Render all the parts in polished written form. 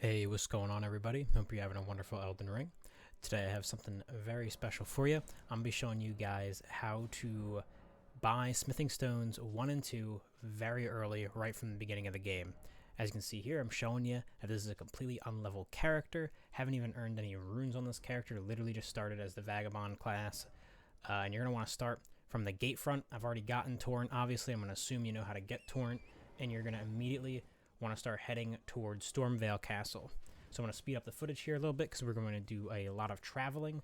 Hey, what's going on, everybody? Hope you're having a wonderful Elden Ring. Today I have something very special for you. I'm going to be showing you guys how to buy smithing stones 1 and 2 very early, right from the beginning of the game. As you can see here, I'm showing you that this is a completely unleveled character. Haven't even earned any runes on this character, literally just started as the Vagabond class. And you're going to want to start from the gate front. I've already gotten Torrent, obviously. I'm going to assume you know how to get Torrent, and you're going to immediately want to start heading towards Stormvale Castle. So I'm going to speed up the footage here a little bit because we're going to do a lot of traveling.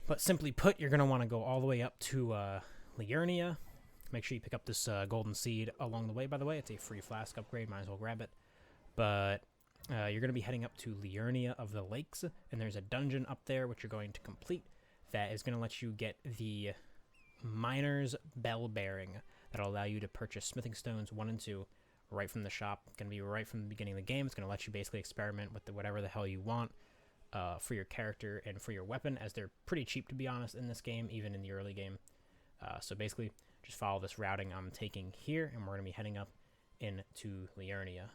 But simply put, you're going to want to go all the way up to Liurnia. Make sure you pick up this golden seed along the way, by the way. It's a free flask upgrade. Might as well grab it. But you're going to be heading up to Liurnia of the Lakes, and there's a dungeon up there which you're going to complete that is going to let you get the Miner's Bell Bearing that'll allow you to purchase smithing stones 1 and 2 right from the shop. It's going to be right from the beginning of the game. It's going to let you basically experiment with whatever the hell you want for your character and for your weapon, as they're pretty cheap, to be honest, in this game, even in the early game. So basically, just follow this routing I'm taking here, and we're going to be heading up into Liurnia.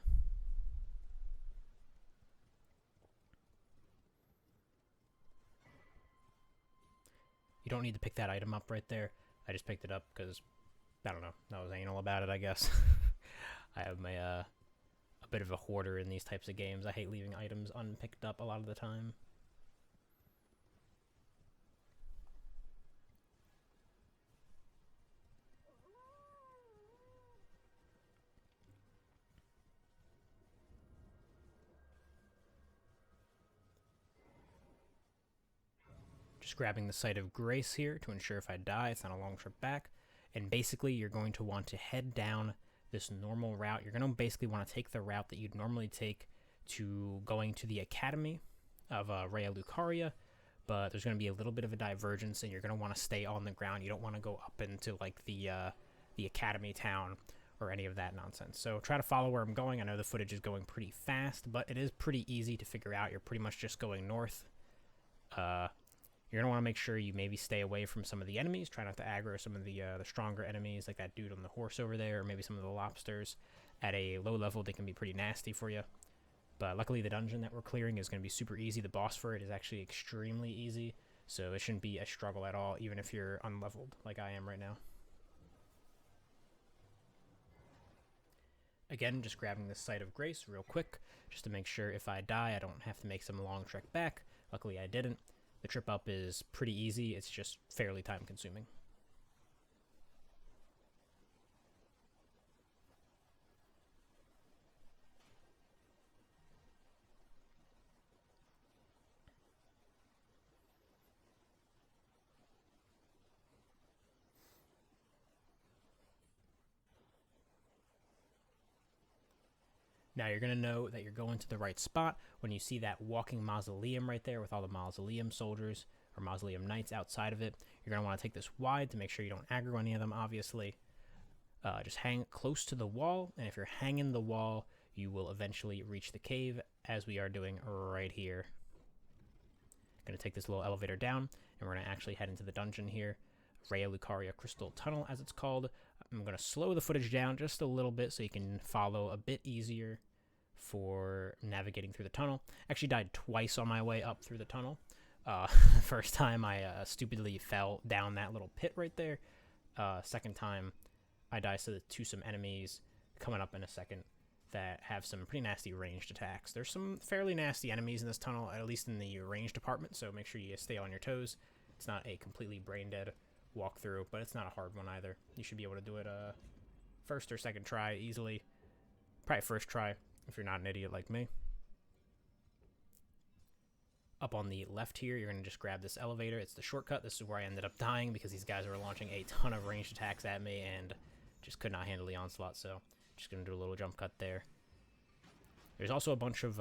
You don't need to pick that item up right there. I just picked it up because, I don't know, I was anal about it, I guess. I have my a bit of a hoarder in these types of games. I hate leaving items unpicked up a lot of the time. Just grabbing the Site of Grace here to ensure if I die, it's not a long trip back. And basically, you're going to want to head down this normal route. You're going to basically want to take the route that you'd normally take to going to the Academy of Rhea Lucaria, but there's going to be a little bit of a divergence, and you're going to want to stay on the ground. You don't want to go up into like the Academy town or any of that nonsense. So try to follow where I'm going. I know the footage is going pretty fast, but it is pretty easy to figure out. You're pretty much just going north. You're going to want to make sure you maybe stay away from some of the enemies. Try not to aggro some of the stronger enemies, like that dude on the horse over there, or maybe some of the lobsters. At a low level, they can be pretty nasty for you. But luckily, the dungeon that we're clearing is going to be super easy. The boss for it is actually extremely easy, so it shouldn't be a struggle at all, even if you're unleveled, like I am right now. Again, just grabbing this Site of Grace real quick, just to make sure if I die, I don't have to make some long trek back. Luckily, I didn't. The trip up is pretty easy. It's just fairly time consuming. Now you're going to know that you're going to the right spot when you see that walking mausoleum right there with all the mausoleum soldiers or mausoleum knights outside of it. You're going to want to take this wide to make sure you don't aggro any of them, obviously. Just hang close to the wall, and if you're hanging the wall, you will eventually reach the cave, as we are doing right here. Going to take this little elevator down, and we're going to actually head into the dungeon here. Rhea Lucaria Crystal Tunnel, as it's called. I'm going to slow the footage down just a little bit so you can follow a bit easier for navigating through the tunnel. Actually died twice on my way up through the tunnel. First time I stupidly fell down that little pit right there. Second time I died to some enemies coming up in a second that have some pretty nasty ranged attacks. There's some fairly nasty enemies in this tunnel, at least in the ranged department, so make sure you stay on your toes. It's not a completely brain dead walkthrough, but it's not a hard one either. You should be able to do it first or second try easily. Probably first try if you're not an idiot like me. Up on the left here, you're going to just grab this elevator. It's the shortcut. This is where I ended up dying because these guys were launching a ton of ranged attacks at me and just could not handle the onslaught, so just going to do a little jump cut there. There's also a bunch of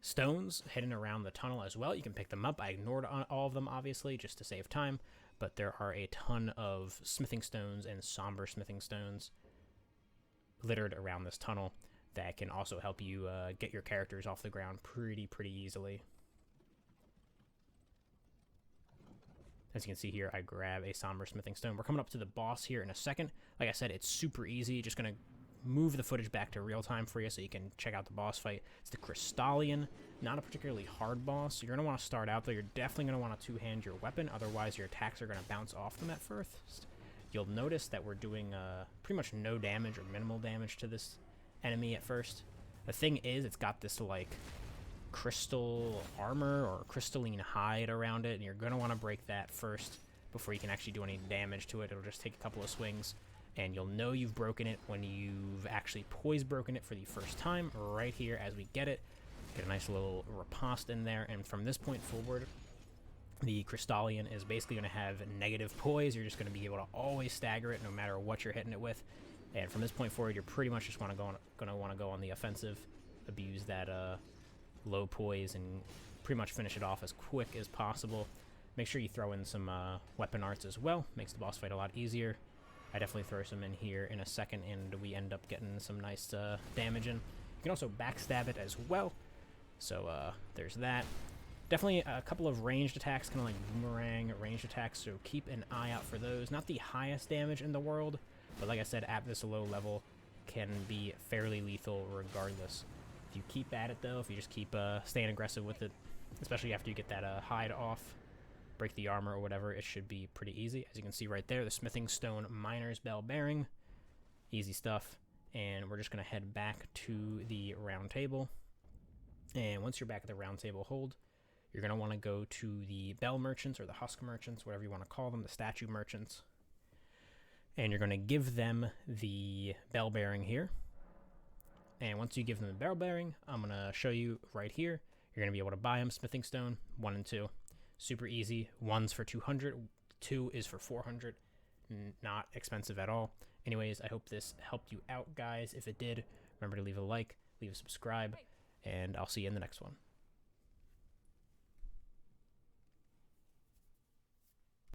stones hidden around the tunnel as well. You can pick them up. I ignored all of them, obviously, just to save time, but there are a ton of smithing stones and somber smithing stones littered around this tunnel that can also help you get your characters off the ground pretty easily. As you can see here, I grab a somber smithing stone. We're coming up to the boss here in a second. Like I said, it's super easy. Just going to move the footage back to real time for you so you can check out the boss fight. It's the Crystallian, not a particularly hard boss. So you're going to want to start out, though. You're definitely going to want to two-hand your weapon, otherwise your attacks are going to bounce off them at first. You'll notice that we're doing pretty much no damage or minimal damage to this enemy at first. The thing is, it's got this, like, crystal armor or crystalline hide around it, and you're going to want to break that first before you can actually do any damage to it. It'll just take a couple of swings, and you'll know you've broken it when you've actually poise broken it for the first time, right here as we get it. Get a nice little riposte in there, and from this point forward, the Crystallian is basically going to have negative poise. You're just going to be able to always stagger it no matter what you're hitting it with. And from this point forward, you're pretty much just going to want to go on the offensive, abuse that low poise, and pretty much finish it off as quick as possible. Make sure you throw in some weapon arts as well. Makes the boss fight a lot easier. I definitely throw some in here in a second, and we end up getting some nice damage in. You can also backstab it as well. So there's that. Definitely a couple of ranged attacks, kind of like boomerang ranged attacks, so keep an eye out for those. Not the highest damage in the world, but like I said, at this low level, can be fairly lethal regardless. If you keep at it, though, if you just keep staying aggressive with it, especially after you get that hide off, break the armor or whatever, it should be pretty easy. As you can see right there, the Smithing Stone Miner's Bell Bearing. Easy stuff. And we're just going to head back to the round table. And once you're back at the round table hold, you're going to want to go to the Bell Merchants, or the Husk Merchants, whatever you want to call them, the Statue Merchants. And you're going to give them the Bell Bearing here. And once you give them the Bell Bearing, I'm going to show you right here. You're going to be able to buy them Smithing Stone 1 and 2. Super easy. 1's for 200, 2 is for 400. Not expensive at all. Anyways, I hope this helped you out, guys. If it did, remember to leave a like, leave a subscribe, and I'll see you in the next one.